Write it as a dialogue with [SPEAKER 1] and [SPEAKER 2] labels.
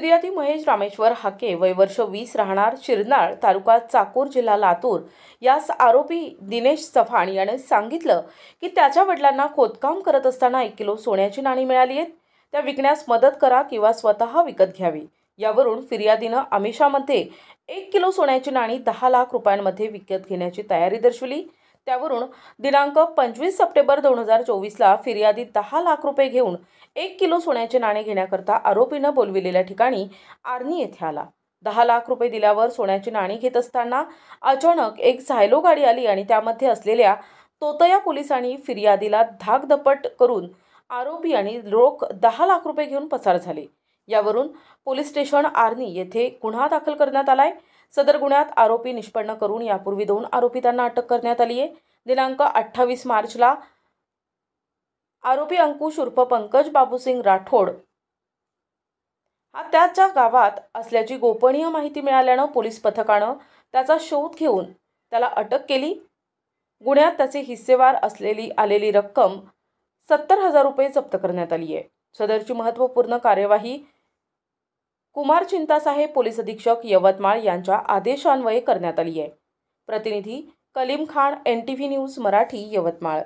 [SPEAKER 1] फिर्यादी महेश रामेश्वर हाके वय वर्ष 20 राहणार शिरनाळ तालुका चाकूर जिल्हा लातूर यास आरोपी दिनेश चव्हाण याने सांगितलं की त्याच्या वडिलांना खोदकाम करत असताना 1 किलो सोन्याची नाणी मिळाली आहेत, त्या विकण्यास मदत करा किंवा स्वतः विकत घ्यावी। यावरून फिर्यादीनं आमिषामध्ये 1 किलो सोन्याची नाणी 10 लाख रुपयांमध्ये विकत घेण्याची तयारी दर्शवली। त्यावरून दिनांक 25 सप्टेंबर 2024 ला फिर्यादी 10 लाख रुपये घेऊन 1 किलो सोन्याचे नाणे घेण्याकरता आरोपीनं बोलविलेल्या ठिकाणी आर्णी येथे आला। 10 लाख रुपये दिल्यावर सोन्याची नाणी घेत असताना अचानक एक सायलो गाडी आली आणि त्यामध्ये असलेल्या तोतया पोलिसांनी फिर्यादीला धाकदपट करून आरोपी आणि रोख 10 लाख रुपये घेऊन पसार झाले। यावरून पोलीस स्टेशन आर्णी येथे गुन्हा दाखल करण्यात आलाय। सदर गुन्ह्यात आरोपी निष्पन्न करून यापूर्वी 2 आरोपितांना अटक करण्यात आली आहे। दिनांक 28 मार्चला आरोपी अंकुश उर्फ पंकज बाबूसिंग राठोड हा त्याच्या गावात असल्याची गोपनीय माहिती मिळाल्यानं पोलीस पथकानं त्याचा शोध घेऊन त्याला अटक केली। गुन्ह्यात त्याचे हिस्सेवार असलेली आलेली रक्कम 70,000 रुपये जप्त करण्यात आली आहे। सदरची महत्त्वपूर्ण कार्यवाही कुमार चिंतासाहेब पोलीस अधीक्षक यवतमाळ यांच्या आदेशान्वये करण्यात आली आहे। प्रतिनिधी कलीम खान, NTV न्यूज मराठी, यवतमाळ।